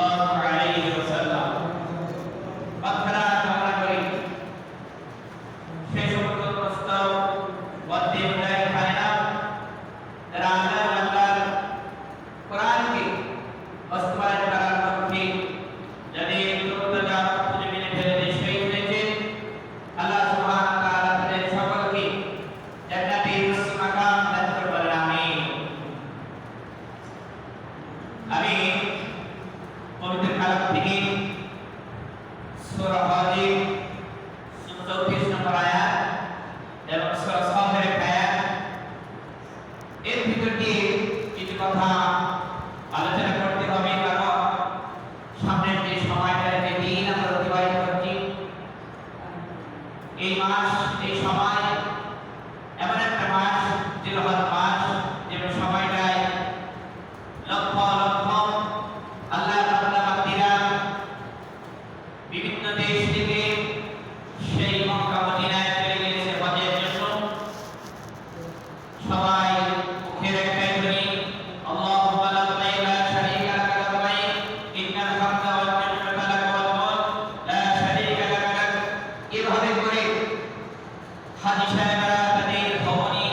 সাল্লাল্লাহু আলাইহি ওয়াসাল্লাম বাখরা কামনা করি সেই সমস্ত প্রস্তাব ওয়াতে উল্লাহ খায়না যারা আল্লাহর কোরআনকে বাস্তবায়ন করার পক্ষে যাদের প্রত্যেকটা জমিনে ফেলে শহীদ হয়েছে আল্লাহ সুবহানাহু ওয়া তাআলা তাদের সকলকে জান্নাতের উচ্চ মাকাম দান করবেন আমিন। আমি পবিত্র কালাম থেকে সূরা হাজির 34 নম্বর আয়াত এবং সূরা সাফের আয়াত এর ভিতর দিয়ে কিছু কথা আলোচনা করতে হবে, কারণ সামনের যে সময়টা যে দিন আমরা অতিবাহিত করছি এই মাস এই সময় এমন একটা মাস জিলহজ মাস যে সময়টায় লক্ষ লক্ষ আল্লাহর বান্দাবান্দিরা বিভিন্ন দেশ থেকে সেই মক্কা মদিনায় চলে গেছে হজের জন্য। সবাই মুখের একটাই ধ্বনি আল্লাহুম্মা লাব্বাইক লা শারীকা লাক লাব্বাইক ইন্নাল হামদা ওয়ান নি'মাতা লাক ওয়াল মুলক লা শারীকা লাক। এভাবে করে হাজী সাহেবরা তাদের ভবনী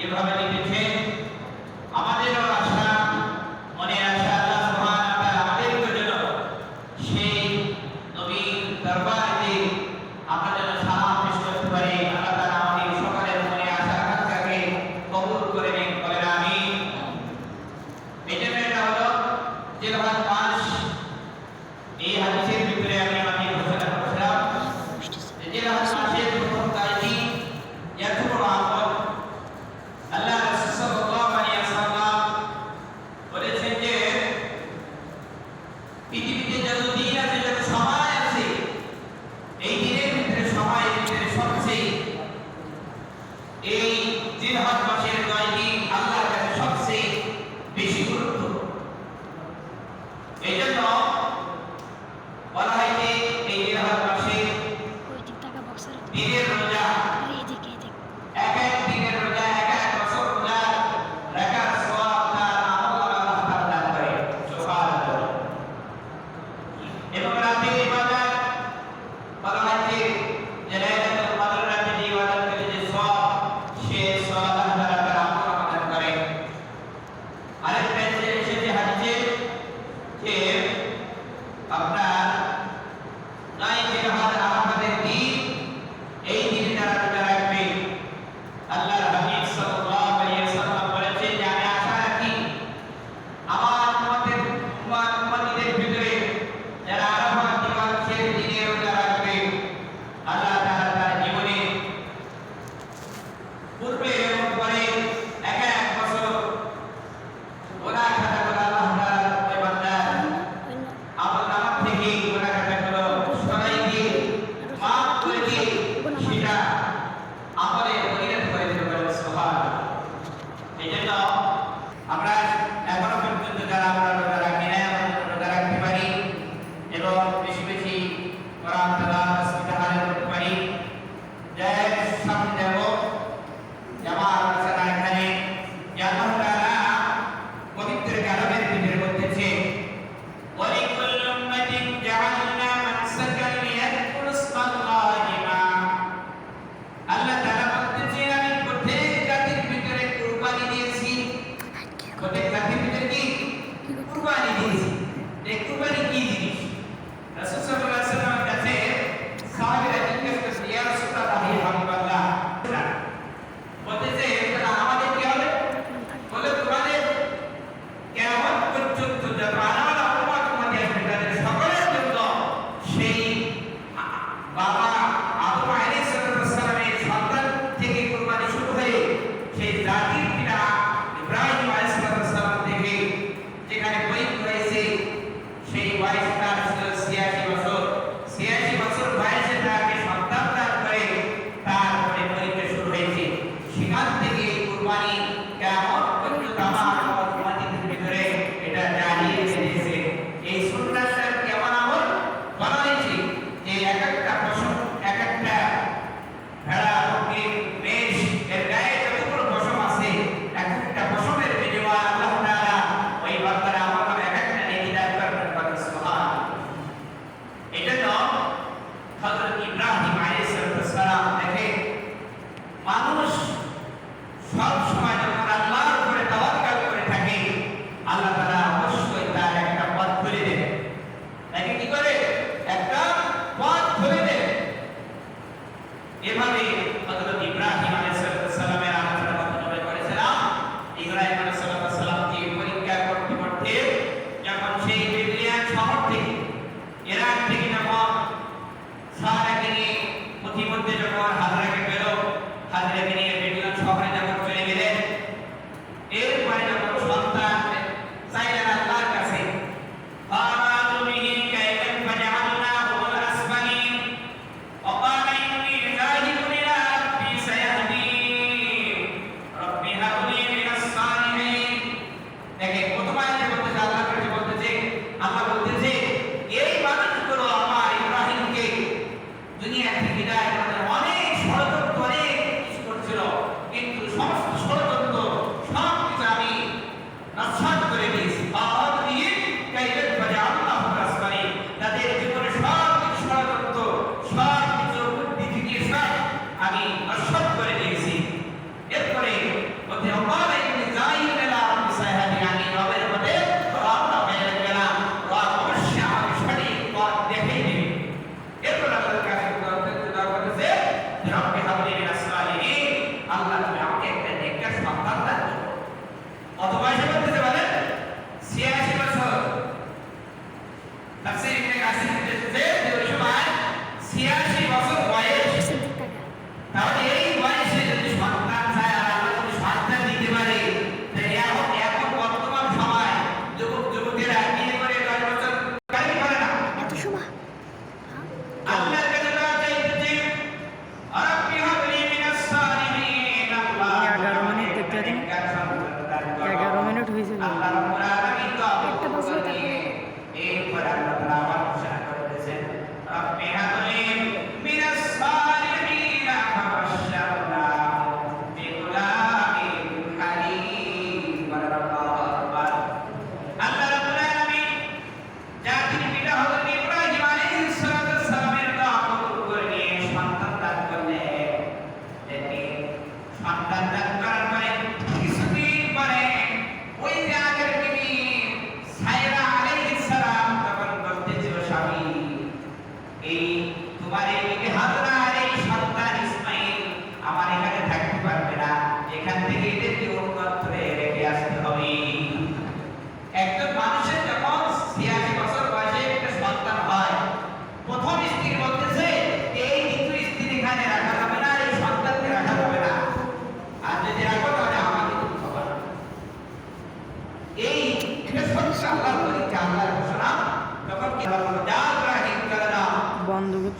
এভাবে লিখেছেন। আমাদেরও আশা মনের আশা আল্লাহ সুবহানাহু ওয়া তাআলা আমাদের জন্য সেই নবীর দরবারে আমরা যেন সালাম পেশ করতে পারি। আল্লাহ তাআলা আমাদের সকলের মনে আশা আকাঙ্ক্ষাকে কবুল করে নিন, বলেন আমিন। এই জন্য এটা হলো জিলহজ মাস। এই হাদিসের ভিতরে আমি ঘোষণা করেছিলাম যে জিলহজ মাসের প্রথম কাজটি ইয়াকুবুল আমল। আল্লাহ রাসূল সাল্লাল্লাহু আলাইহি ওয়াসাল্লাম বলেছেন যে পৃথিবীতে যত দিন আছে, যত সময় আছে, এই দিনের ভিতরে সময়ের ভিতরে সবচেয়ে এই জিলহজ মাসের 9 দিন আল্লাহর কাছে সবচেয়ে বেশি গুরুত্ব। এই জন্য বলা হয় যে এই জিলহজ মাসে দিনের রোজা এক এক দিনের রোজা এক এক বছর রোজা রাখার সওয়াব তার আমলনামা আল্লাহ দান করে, সুবহানাল্লাহ। এবং রাতের ইবাদত বলা হয় যে লাইলাতুল কদর রাতে যে ইবাদত করে যে সওয়াব, সে সওয়াব আল্লাহ তার আমলনামা দান করে। আরেকটা এসেছে হাদিসে যে আপনার নাই জিলহজ আরাফাতের দিন, এই দিনে যারা রোজা রাখবে আল্লাহর হাবিব সাল্লাল্লাহু আলাইহি ওয়াসাল্লাম বলেছেন যে আমি আশা রাখি আমার উম্মতের ভিতরে যারা আরাফাত দিবসের দিনে রোজা রাখবে আল্লাহ তাআলা তার জীবনে পূর্বে এবং পরে এক এক বছর গুনাহ খাতা করে আল্লাহ তাআলা ওই বান্দার আমলনামা থেকে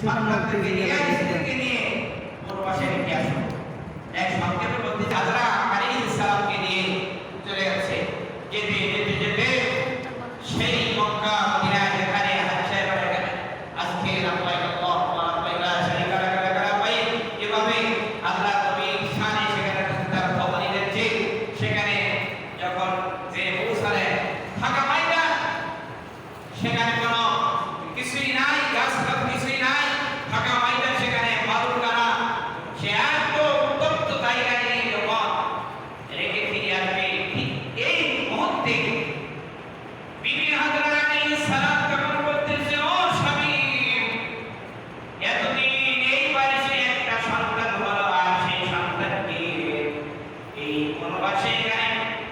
সন্তানদেরকে নিয়ে স্ত্রীকে নিয়ে বনবাসে রেখে আসো। এক সংক্ষেপের মধ্যে হাজরা আলাইহিস সালামকে নিয়ে চলে যাচ্ছে। যেতে যেতে যেতে সেই মক্কা মদিনায় যেখানে হাজী সাহেব এখানে আজকে এভাবে আল্লাহ নবী শানে সেখানে তার ভবনী দিচ্ছে। সেখানে যখন যে পৌঁছালে ফাঁকা ময়দান, সেখানে কোনো কিছুই নাই, গাছপালা কিছুই নাই, ফাঁকা ময়দান, সেখানে বালুর কানা। সে এত উত্তপ্ত জায়গায় নিয়ে যখন রেখে ফিরে আসবে, ঠিক এই মুহূর্তে বিবি হাজরা আলাইহিস সালাম যখন বলতেছে, ও স্বামী, এতদিন এই বাড়িতে একটা সন্তান হলো, আর সেই সন্তানকে এই বনবাসে এখানে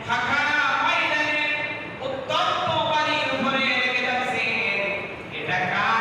ফাঁকা ময়দানে উত্তপ্ত বাড়ির উপরে রেখে যাচ্ছে। এটা কার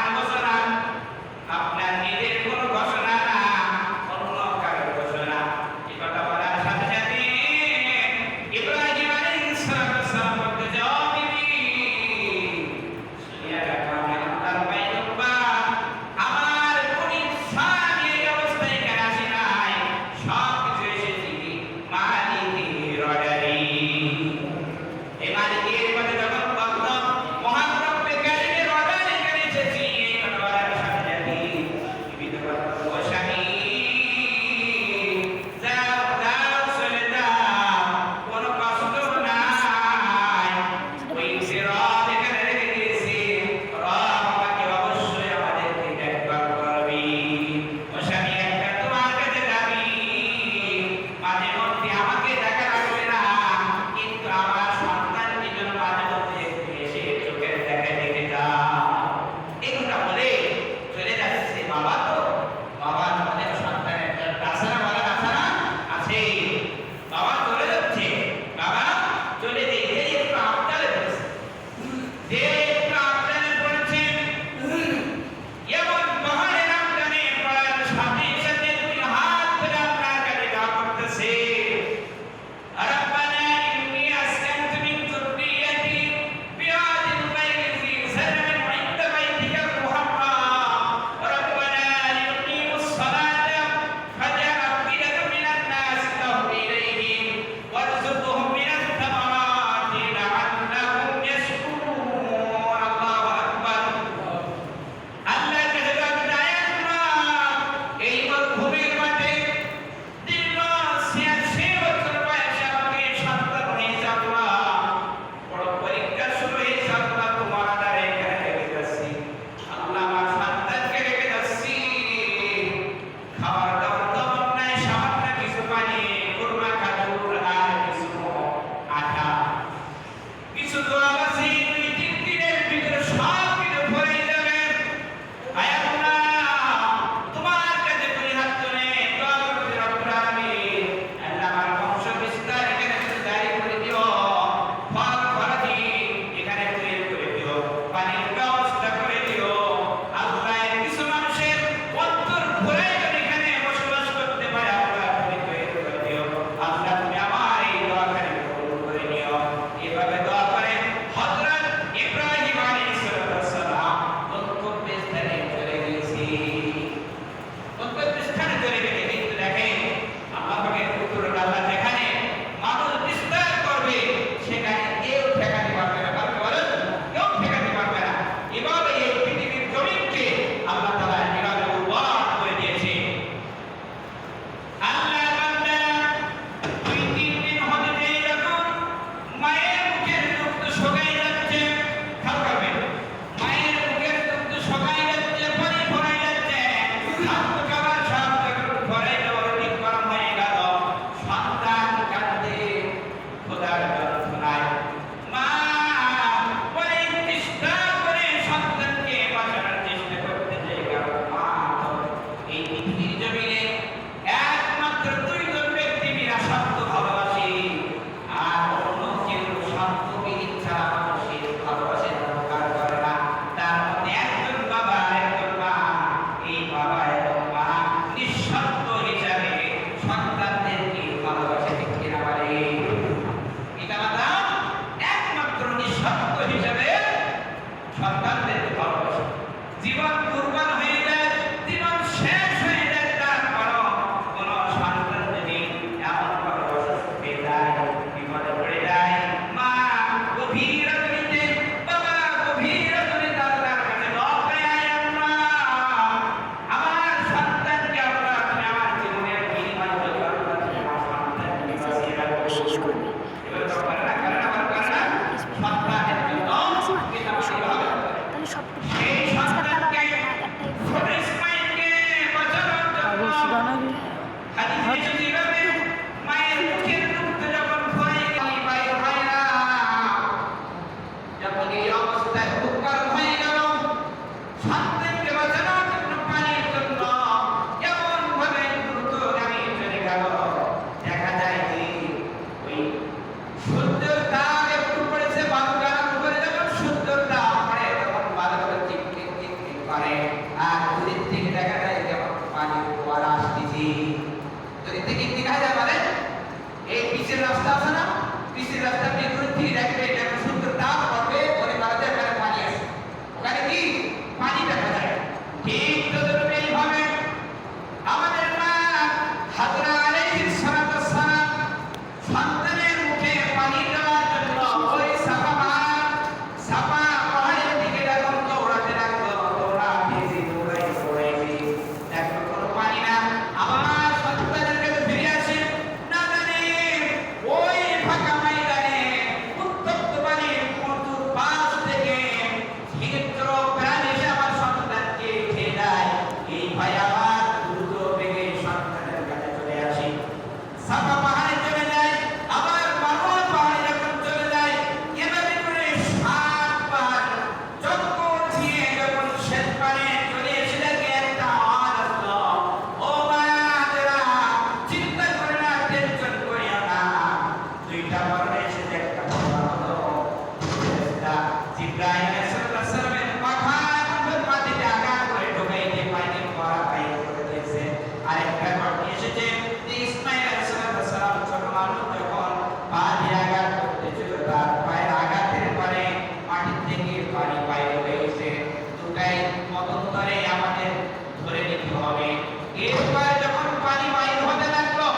এরপরে যখন পানি বাইর হতে লাগলো,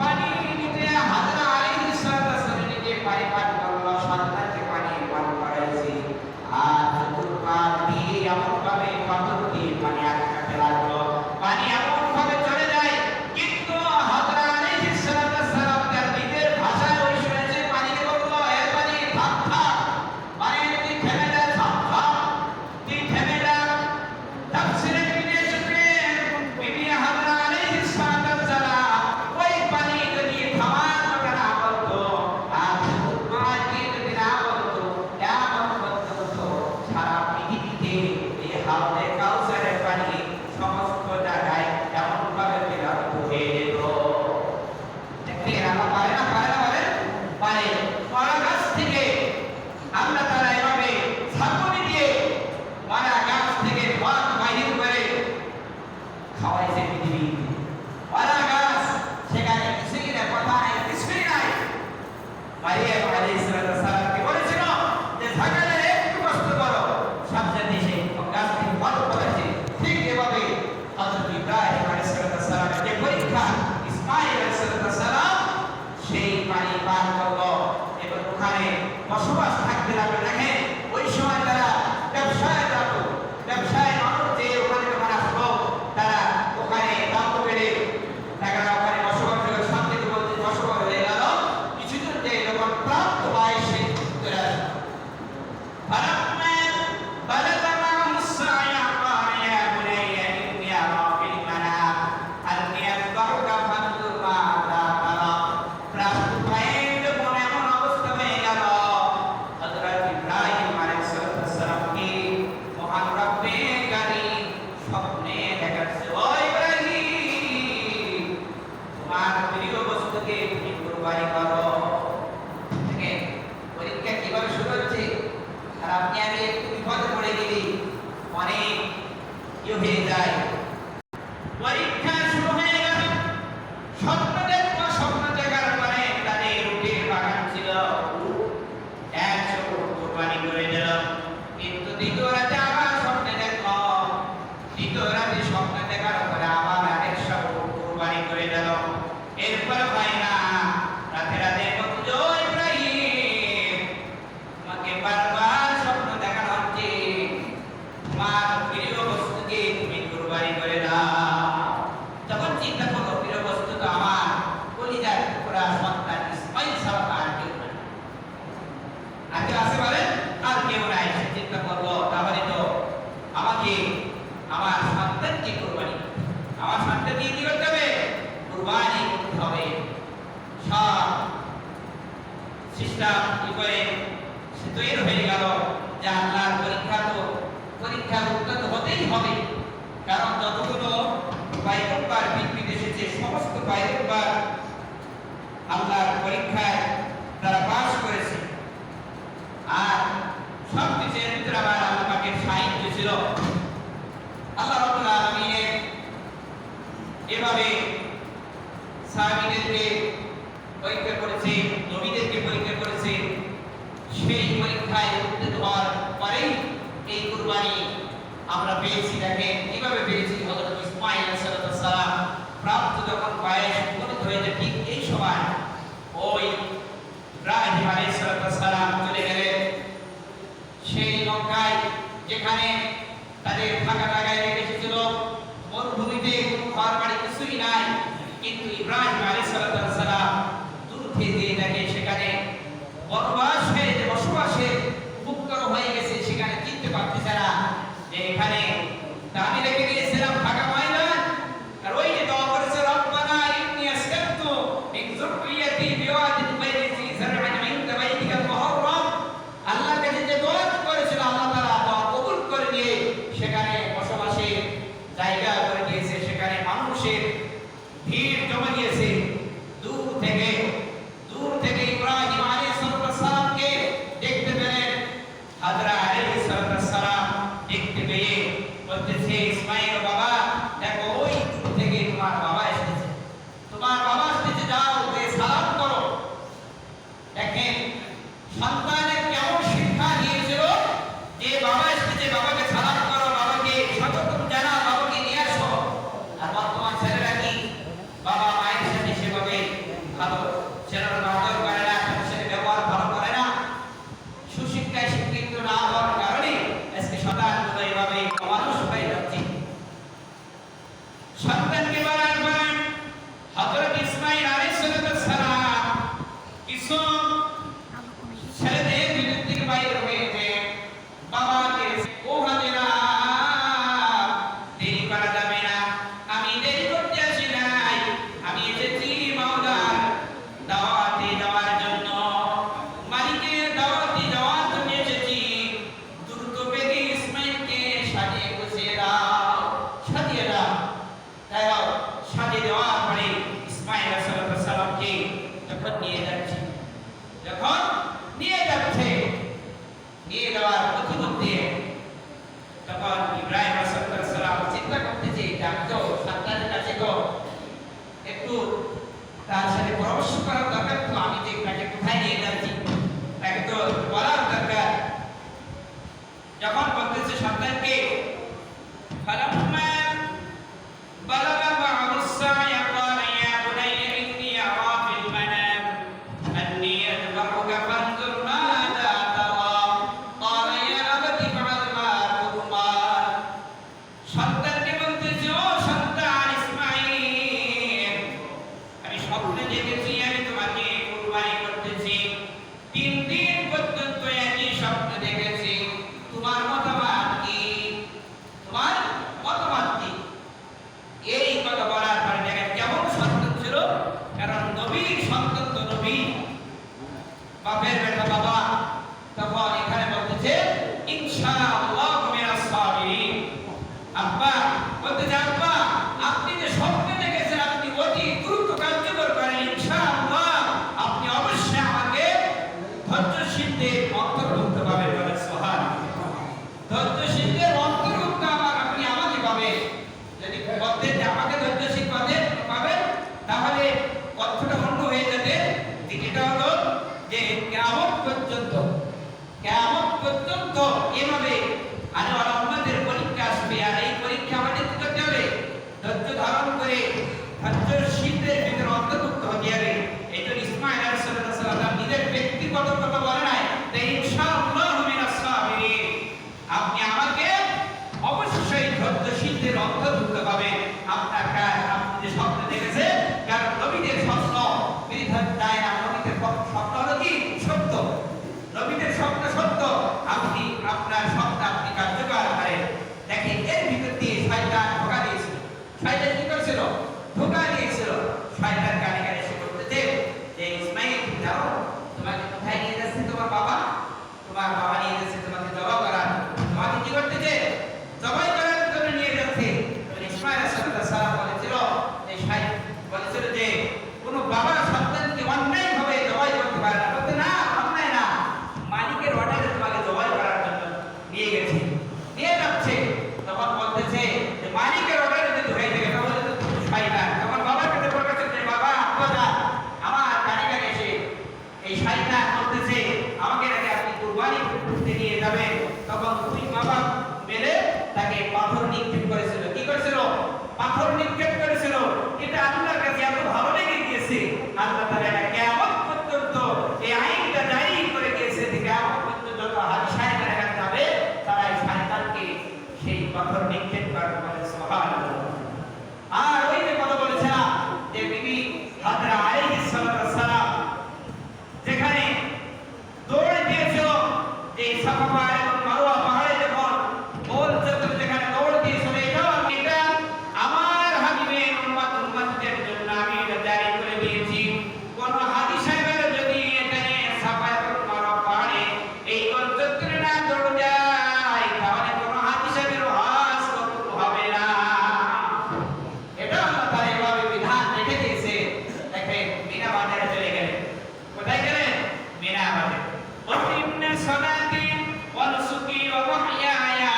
পানি নিতে হাজরা আলাইহিস সালাম নিজে পানি পান করলো, সন্তানকে পানি পান করাইছে। আর চতুর্পাশ দিয়ে এমন ভাবে পাথর দিয়ে পানি আটকাতে লাগলো, পানি এমন ভাবে চলে যায়। কিন্তু হাজরা আলাইহিস সালাম তার নিজের ভাষায় ওই শুনেছে পানিকে বললো, এ পানি থাম থাম, পানি তুই থেমে যা, থাম থাম, তুই থেমে যা। তাফসীরে বিবিয়া শুনলেন, বিবিয়া হাজরা আলাইহিস সালাম ওই পানি যদি থামার কথা না বলতো, আর চতুর্পাশ দিয়ে যদি না বলতো, এমন বলতো সারা পৃথিবীতে এই হাওজে কাউসারের পানি সমস্ত জায়গায় এমন ভাবে বিরাপ্ত হয়ে যেত। দেখেন আল্লাহ পারে না, পারে না, বলেন পারে। কলা গাছ থেকে আল্লাহ তাআলা এভাবে ছাগনি দিয়ে কলা গাছ থেকে ফল বাহির করে খাওয়াইছে পৃথিবী। কলা গাছ সেখানে কিছুই না, কথা নাই, কিছুই নাই। মারিয়াম আলাইহিস সালামকে বলেছিল যে ছাগলের একটু কষ্ট করো, সাথে এসে গাছ থেকে ফল ফলাইছে। ঠিক এভাবে হযরত ইব্রাহিম আলাইহিস সালামের যে পরীক্ষা, ইসমাঈল আলাইহিস সালাম সেই পানি পান করলো এবং ওখানে বসবাস থাকতে লাগলো। দেখেন ওই সময় তারা ব্যবসায় যেত, ব্যবসায় মানুষ যে ওখানে যখন আসলো তারা ওখানে দাম বেড়ে তারা ওখানে বসবাস করে শান্তিতে বলতে বসবাস হয়ে গেল। কিছুদিন যে যখন প্রাপ্ত বয়সে চলে আসলো, فلما بلغ معه السعي قال يا بني إني أرى في المنام أني أذبحك فانظر ماذا ترى। প্রাপ্ত বয়সে যখন এমন অবস্থা হয়ে গেল, হযরত ইব্রাহিম আলাইহিস সালামকে মহান রব্বে কারীম স্বপ্নে দেখাচ্ছে, ও ইব্রাহিম, তোমার প্রিয় বস্তুকে তুমি কুরবানি করো। দেখেন পরীক্ষা কিভাবে শুরু হচ্ছে। আর আপনি আমি একটু বিপদে পড়ে গেলে অনেক হয়ে যায়। পরীক্ষা শুরু হয়ে গেল, স্বপ্ন দেখবো, স্বপ্ন দেখার পরে তাদের উটের বাগান ছিল, 100 উট কুরবানি করে দিল। কিন্তু দ্বিতীয় রাতে আবার স্বপ্নে দেখলো, দ্বিতীয় রাতে স্বপ্ন দেখার পরে আবার 100 উট কুরবানি করে দিল। এরপর ভাই না রাতে রাতে বলতো, ও ইব্রাহিম, তোমাকে বারবার স্বপ্ন দেখানো হচ্ছে, তোমার প্রিয় বস্তুকে তুমি কুরবানি করে দাও। তখন চিন্তা করো, প্রিয় বস্তু তো আমার কলিজার টুকরা সন্তান ইসমাঈল ছাড়া আর কেউ নাই। আর কেউ আছে বলেন? আর কেউ নাই। চিন্তা করলো তাহলে তো আমাকে আমার সন্তানকে কুরবানি, আমার সন্তানকে কি করতে হবে? কুরবানি করতে হবে। সব সিস্টেম কি করে তৈরি হয়ে গেল যে আল্লাহর পরীক্ষার উত্তর হতেই হবে। কারণ যতগুলো পয়গম্বর পৃথিবীতে এসেছে সমস্ত পয়গম্বর আল্লাহর পরীক্ষায় তারা পাস করেছে। আর সব কিছুর ভিতরে আবার আল্লাহ পাকের সাহায্য ছিল। আল্লাহ রাব্বুল আলামিন এভাবে সাহাবীদেরকে পরীক্ষা করেছে, নবীদেরকে পরীক্ষা করেছে। সেই পরীক্ষায় উত্তীর্ণ হওয়ার পরেই এই কুরবানি আমরা পেয়েছি। দেখেন কিভাবে পেয়েছি। হযরত ইসমাঈল আলাইহিস সালাম প্রাপ্ত যখন বয়স উপনীত হয়েছে, ঠিক এই সময় ওই ইব্রাহিম আলাইহিস সালাম চলে গেলেন সেই মক্কায়, যেখানে তাদের থাকা জায়গায় রেখেছিল মরুভূমিতে, কোনো ঘর বাড়ি কিছুই নাই। কিন্তু ইব্রাহিম আলাইহিস সালাম দূর থেকে দেখে সেখানে বসবাস হয়ে যে বসবাসের উপকরণ হয়ে গেছে, সেখানে চিনতে পারতেছে না যে এখানে আমি রেখে দিয়েছিলাম ফাঁকা ময়দান। আর ওই যে দোয়া করেছে, রব্বানা ইন্নী আসকানতু মিন যুররিয়াতি বিওয়াদিন গায়রি যি যার'ইন ইনদা বাইতিকাল মুহাররাম। আল্লাহর কাছে যে দোয়া করেছিল, আল্লাহ তাআলা দোয়া কবুল করে নিয়ে সেখানে বসবাসের জায়গা করে দিয়েছে। সেখানে মানুষের ভিড় জমা দিয়েছে। দূর থেকে ইব্রাহিম আলাইহিস সালামকে দেখতে পেলেন। হাজরা আলাইহিস সালাম দেখতে পেয়ে বলতেছে, ইসমাঈল বাবা, দেখো ওই দূর থেকে তোমার বাবা এসেছে, তোমার বাবা এসেছে, যাও যে সালাম করো। দেখেন সন্তানের কেমন শিক্ষা দিয়েছিল যে বাবা এসেছে, বাবাকে সালাম করো, বাবাকে স্বাগতম জানাও, বাবাকে নিয়ে আসো। আর বর্তমান ছেলে ইসমাঈল আলাইহিস সালামকে যখন নিয়ে যাচ্ছে নিয়ে যাওয়ার পথে তখন ইব্রাহিম আলাইহিস সালাম চিন্তা করতেছে যে আমি তো সন্তানের কাছে তো একটু তার সাথে পরামর্শ করার দরকার, তো আমি যে তাকে কোথায় নিয়ে যাচ্ছি তাকে তো বলার দরকার। যখন বলতেছে সন্তানকে ফালাম্মা বালাগা মা'আহু সা'য়া ক্বালা ইয়া বুনাইয়া ইন্নী আরা ফিল মানাম আন্নী আযবাহুকা ফানজুর মাযা তারা ক্বালা ইয়া আবাতি ফা'আল মা তু'মার। সন্তানকে বলতেছে, ও সন্তান ইসমাঈল, আমি স্বপ্নে দেখেছি আমি তোমাকে কুরবানি করতেছি, 3 দিন পর্যন্ত একই স্বপ্ন দেখেছি, তোমার মতামত কি? তোমার মতামত কি? এই কথা বলার পরে দেখেন কেমন সন্তান ছিল, কারণ নবীর সন্তান তো নবী, বাপের বেটা বাবা। তখন এখানে বলতেছে ইনশাআল্লাহ মিনাস সাবিরিন। আব্বা বলতেছে, আব্বা আপনি যে স্বপ্নে দেখেছেন আপনি অতি দ্রুত কার্যকর করেন, ইনশাআল্লাহ আপনি অবশ্যই আমাকে ধৈর্যশীলদের অন্তর্ভুক্ত পাবেন। বলেন সুবহানাল্লাহ। ধৈর্যশীলদের অন্তর্ভুক্ত আপনি আমাকে পাবেন। যদি বলতেন যে আমাকে ধৈর্যশীল পাবেন তাহলে অর্থটা অন্য হয়ে যেতে। এটা হলো যে কিয়ামত পর্যন্ত এভাবে আল্লাহর উম্মতের পরীক্ষা আসবে, আর এই পরীক্ষা আমাদের কি করতে হবে? ধৈর্য ধারণ করে ধৈর্যশীলদের ভিতরে অন্তর্ভুক্ত হতে হবে। এই জন্য ইসমাঈল আলাইহিস সালাম নিজের ব্যক্তিগত কথা বলে নাই, যে ইনশাআল্লাহ মিনাস সাবিরিন, আপনি আমাকে অবশ্যই ধৈর্যশীলদের অন্তর্ভুক্ত পাবেন। আপনার কাজ আপনি যে স্বপ্ন দেখেছেন, কারণ নবীদের স্বপ্ন বিধান দেয় না, নবীদের স্বপ্ন হলো কি? সত্য। নবীদের স্বপ্ন সত্য, আপনি আপনার স্বপ্ন আপনি কার্যকর করেন। দেখেন এর ভিতর দিয়ে শয়তান ধোঁকা দিয়েছিল। শয়তান কি করেছিল? ধোঁকা দিয়েছিল। শয়তান কানে কানে এসে বলতেছে যে ইসমাঈল যাও, তোমাকে কোথায় নিয়ে যাচ্ছে তোমার বাবা নিয়ে যাচ্ছে তোমাকে জবাই করার। তোমাকে কি করতেছে? জবাই করার জন্য নিয়ে যাচ্ছে। ইসমাঈল আলাইহিস সালাম বলেছিল যে কোন বাবা সন্তানকে অন্যায় ভাবে জবাই করতে পারে না। বলতে না, অন্যায় না, মালিকের অর্ডারে তোমাকে জবাই করার জন্য নিয়ে যাচ্ছে। তখন বলতেছে যে মালিকের অর্ডারে যদি হয়ে থাকে তাহলে তো শয়তান। তখন বাবার কাছে বলতেছে যে বাবা আপনা আমার কানে এসে এই শয়তান বলতেছে আমাকে নাকি আপনি কুরবানি করতে নিয়ে যাবেন। তখন দুই বাবা মিলে তাকে পাথর নিক্ষেপ করেছিল। কি করেছিল? পাথর নিক্ষেপ করেছিল। এটা আল্লাহর কাছে এত ভালো লেগে গিয়েছে, আল্লাহ তাআলা এটা কিয়ামত পর্যন্ত এই আইনটা জারি করে দিয়েছে যে কিয়ামত পর্যন্ত যত হাদিসায়রা এখানে যাবে তারা এই শয়তানকে সেই পাথর নিক্ষেপ করবে। বলেন সুবহানাল্লাহ। আর ওই যে কথা বলেছিলাম যে বিবি হাজরা আলাইহিস সালাম যেখানে দৌড়ে দিয়েছিল, যে সাফা এবং মারওয়া পাহাড়ে যখন গোল চক্কর যেখানে দৌড় দিয়েছিল, এটা আমার হাবিবের উম্মতদের জন্য আমি এটা জারি করে দিয়েছি। কোন হাদী সাহেবের যদি এটা নিয়ে সাফা এবং মারওয়া পাহাড়ে এই গোল চক্করে না দৌড় যায় তাহলে কোন হাদী সাহেবের হজ কবুল হবে না। এটা আল্লাহ তাআলা এভাবে বিধান রেখে দিয়েছে। দেখেন মিনা বাজারে চলে গেলেন। কোথায় গেলেন? মিনা বাজারে। ওয়াকিমনা সালাতি ওয়া নুসুকি ওয়া মাহইয়ায়া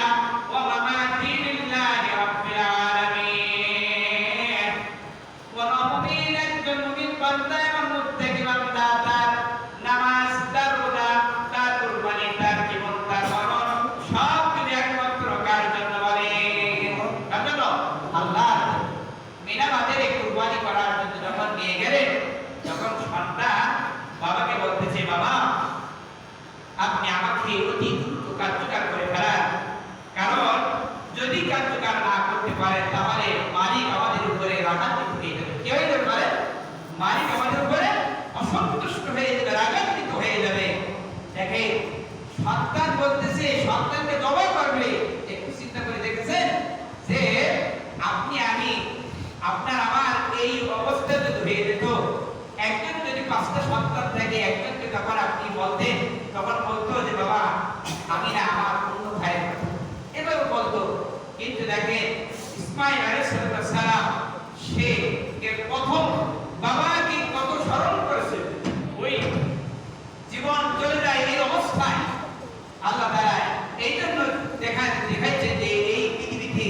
ওয়া মামাতি লিল্লাহি রাব্বিল আলামিন। ওয়া মুমিন একজন মুমিন বান্দা এবং মুত্তাকি বান্দা তার নামাজ, তার রোজা, তার কুরবানি, তার জীবন, তার মরণ সব যদি একমাত্র কার জন্য বলে? কার জন্য? আল্লাহ। মিনা বাজারে কুরবানি করার জন্য যখন নিয়ে গেলেন, তখন সন্তান বাবাকে বলতেছে, বাবা আপনি আমাকে অতি দ্রুত কার্যকর করে ফেলান, কারণ যদি কার্যকর না করতে পারেন তাহলে মালিক আমাদের উপরে রাগান্বিত হয়ে যাবে। কি হয়ে যাবে? মালিক আমাদের উপরে অসন্তুষ্ট হয়ে যাবে, রাগান্বিত হয়ে যাবে। দেখে সন্তান বলতেছে সন্তানকে জবাই করবে। একটু চিন্তা করে দেখেছেন যে আপনি আমি আপনার আমার এই অবস্থা যদি হয়ে যেত, একজন যদি 5টা সন্তান থাকে, একজনকে যখন আপনি বলতেন তখন বলতো যে বাবা আমি না আমার অন্য ভাইয়ের কথা, এভাবে বলতো। কিন্তু দেখেন ইসমাঈল আলাইহিস সালাম সে প্রথম বাবাকে কত স্মরণ করেছে, ওই জীবন চলে যায় এই অবস্থায়। আল্লাহ তাআলা এই জন্য দেখাইছে যে এই পৃথিবীতে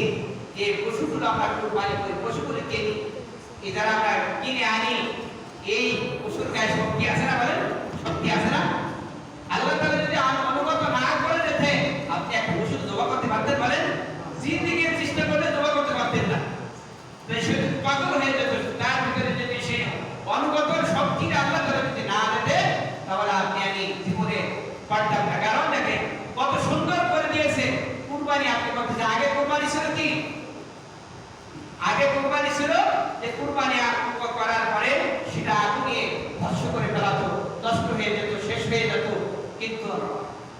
যে পশুগুলো আমরা কুরবানি করি, পশুগুলো কিনি, এই যারা আমরা কিনে আনি, এই পশুর গায়ে শক্তি আছে না? বলেন, শক্তি আছে না? আল্লাহ তাআলা যদি অনুগত না করে দিতেন, আপনি একটা পশু জবাই করতে পারতেন? বলেন, জিন্দেগির চেষ্টা করলে জবাই করতে পারতেন না। তো সে পাগল হয়ে যেত। তার ভিতরে যদি সে অনুগত শক্তিটা আল্লাহ তাআলা যদি না দিতে, তাহলে আপনি আমি জীবনে পারতাম না। কারণ দেখেন কত সুন্দর করে দিয়েছে কুরবানি। আপনি করতেছেন, আগে কুরবানি ছিল কি? আগে কুরবানি ছিল যে কুরবানি করার পরে সেটা আগুনে ধ্বংস করে ফেলাতো, নষ্ট হয়ে যেত, শেষ হয়ে যেত। কিন্তু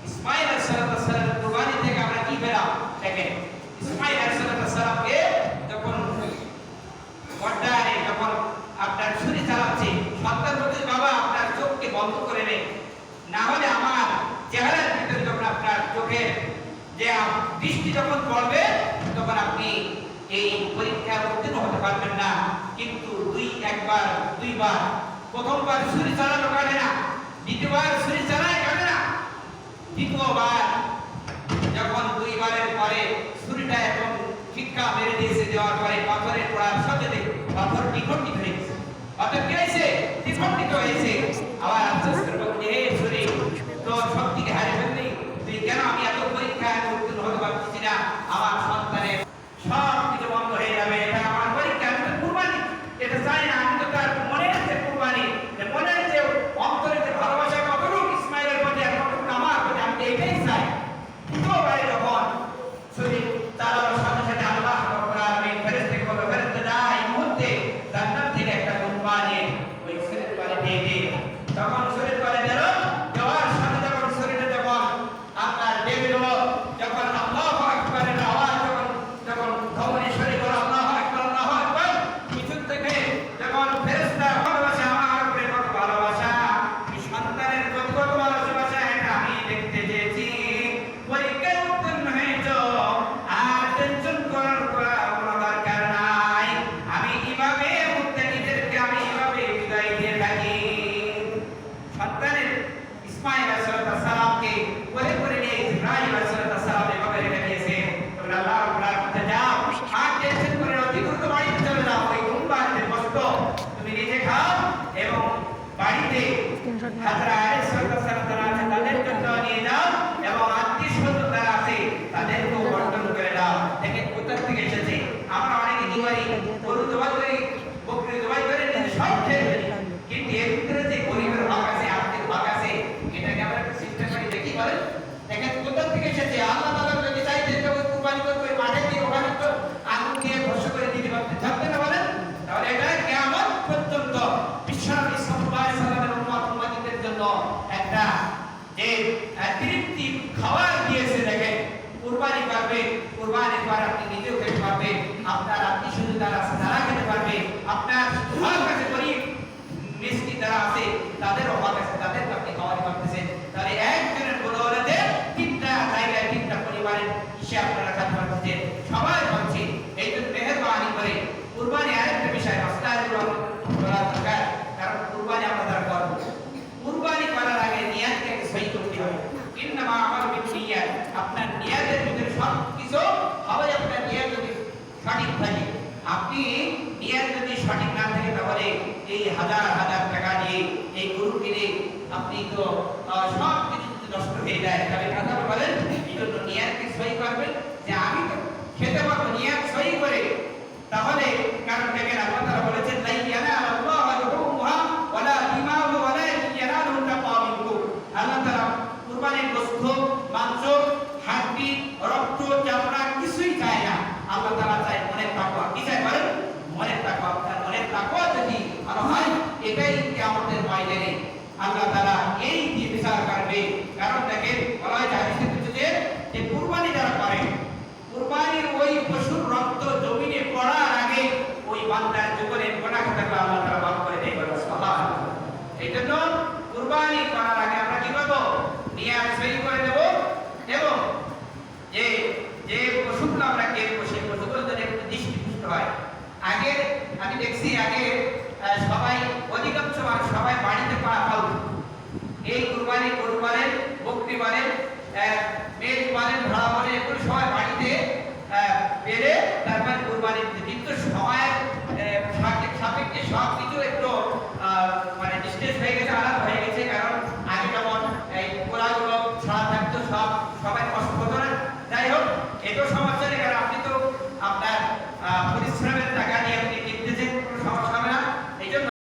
ইসমাঈল আলাইহিস সালামের কুরবানি থেকে আমরা কি পেলাম? দেখেন, ইসমাঈল আলাইহিস সালামকে যখন যখন আপনার ছুরি চালাচ্ছে, সন্তান বলতে, বাবা আপনার চোখকে বন্ধ করে নেন, না হলে আমার চেহারার ভিতরে যখন আপনার চোখের যে দৃষ্টি যখন পড়বে, তখন আপনি এই পরীক্ষার উত্তীর্ণ হতে পারবেন না। কিন্তু দুইবার, প্রথমবার ছুরি চালানো কাটে না, দ্বিতীয়বার ছুরি চালায় কাটে না, তৃতীয়বার যখন দুইবারের পরে ছুরিটা এখন শিক্ষা মেরে দিয়েছে, দেওয়ার পরে পাথরের পড়ার সাথে পাথর দ্বিখণ্ডিত হয়ে গেছে। অর্থাৎ কি হয়েছে? দ্বিখণ্ডিত হয়েছে। আবার আফসোস করে বলছে, হে ছুরি, তোর শক্তিকে হারিয়ে ফেললি, তুই কেন? আমি এত পরীক্ষায় উত্তীর্ণ হতে পারছি না, আমার সন্তানের সব কিছু বন্ধ হয়ে যাবে। এটা আমার পরীক্ষা, আমি তো কুরবানি এটা চাই না। আমি তো তার মনের যে কুরবানি, মনের যে অন্তরের যে ভালোবাসা, কতটুকু ইসমাইলের প্রতি আর কতটুকু আমার প্রতি, আমি এটাই চাই। দ্বিতীয়বারে যখন ছুরি চালানোর সাথে সাথে আল্লাহ রাব্বুল আলামিন ফেরেশতাকে বলল, ফেরেশতা যা এই মুহূর্তে জান্নাত থেকে একটা কুরবানি ওই ছুরির পারে দিয়ে দে। তখন ছুরির পারে দিল, দেওয়ার সাথে যখন ছুরিটা যখন আপনার দেবে দিল, যখন আল্লাহু আকবারের আওয়াজ যখন ধমনী শরীর বলে আল্লাহু আকবার, আল্লাহু আকবার, পিছন থেকে যখন ফেরেশতা ভালোবাসা, আমার উপরে কত ভালোবাসা, এই সন্তানের কত ভালোবাসা, এটা আমি দেখতে চেয়েছি। পরীক্ষায় উত্তীর্ণ হয়েছো, আর টেনশন করার কোনো দরকার নাই। আমি এভাবে মুত্তাকিদেরকে আমি এভাবে বিদায় দিয়ে থাকি। সন্তানের ইসমাঈল আলাইহিস সালামকে কোলে করে নিয়ে ইব্রাহিম আলাইহিস সালাম এভাবে রেখে দিয়েছে। তোমরা আল্লাহ রাব্বুল আলামিন যাও, আর টেনশন করে অতি দ্রুত বাড়িতে চলে যাও। ওই কুরবানির গোশত তুমি নিজে খাও এবং বাড়িতে হাজরা আলাইহিস সালাম যারা আছে তাদের জন্য নিয়ে যাও, এবং আত্মীয়-স্বজন যারা আছে তাদেরকেও বন্টন করে দাও। দেখেন কোথা থেকে এসেছে। আমরা অনেকে কি করি? গরু জবাই করি, বকরি জবাই করে নিজে সব খেয়ে ফেলি, কিন্তু এর ভিতরে যে গরিবের ভাগ আছে, আত্মীয় ভাগ আছে, এটাকে আমরা একটা সিস্টেম করে দেখি। বলেন, দেখেন কোথা থেকে এসেছে। আল্লাহ তাআলা যদি চাইতেন যে ওই কুরবানি করবে, মাঠে দিয়ে ওখানে তো আগুন দিয়ে ধ্বংস করে দিতে পারতেন, থাকবে না? বলেন, তাহলে এটা কিয়ামত পর্যন্ত বিশ্বনবী সাল্লাল্লাহু আলাইহি ওয়াসাল্লামের উম্মতের জন্য একটা যে তৃপ্তি খাবার দিয়েছে। দেখেন, কুরবানি করবে, কুরবানির পর আপনি নিজেও খেতে পারবেন, আপনার আত্মীয়-স্বজন যারা আছে তারা খেতে পারবে, আপনার কাছে গরিব মিসকিন যারা আছে তাদেরও হক আছে, তাদেরকে আপনি খাওয়াতে পারতেছেন। তাহলে একজনের বদৌলতে তিনটা জায়গায় তিনটা পরিবারের হিসাব আপনারা রাখতে পারতেছেন। সবাই বলছে এই জন্য মেহেরবানি করে কুরবানি আরেকটা বিষয় মাসলায় বলা দরকার। কারণ কুরবানি আমরা যারা করব, কুরবানি করার আগে নিয়তকে সহি করতে হবে। ইন্নামা আমালু বিনিয়াত, আপনার নিয়তের ভিতরে সব কিছু হবে। আপনার নিয়ত যদি সঠিক থাকে, আপনি নিয়ত যদি সঠিক না থাকে, তাহলে এই হাজার হাজার টাকা দিয়ে এই গরু কিনে আপনি তো সব কিছু নষ্ট হয়ে যায়। তাহলে কথা বলেন, এই জন্য নিয়তকে সহি করবেন যে আমি তো খেতে পারবো, নিয়ত সহি করে। তাহলে কারণ দেখেন আল্লাহ তাআলা বলেছেন, লা ইয়ানালুল্লাহু লুহুমুহা ওয়ালা দিমাউহা ওয়ালাকিন ইয়ানালুহু তাকওয়া মিনকুম। আল্লাহ তাআলা কুরবানির গোশত, মাংস, হাড্ডি, রক্ত, চামড়া কিছুই চায় না। আল্লাহ তাআলা চায় মনের তাকওয়া। কি চায় বলেন? মনের তাকওয়া। আপনার মনের তাকওয়া যদি ভালো হয়, এটাই কিয়ামতের ময়দানে আল্লাহ তাআলা এই দিয়ে বিচার করবে। কারণ দেখেন বলা হয় হাদিসে যে কুরবানি যারা করে, কুরবানির ওই পশুর রক্ত জমিনে পড়ার আগে ওই বান্দার জীবনের গুনাহ খাতাগুলো আল্লাহ তাআলা মাফ করে দেয়। সুবহানাল্লাহ। এইজন্য কুরবানি করার আগে আমরা কি করব? নিয়ত সহি করে দেব, এবং যে পশুগুলো আমরা কিনবো সেই পশুগুলো যেন একটু দৃষ্টিপুষ্ট হয়। আগে আমি দেখছি, আগে সবাই অধিকাংশ মানুষ সবাই বাড়িতে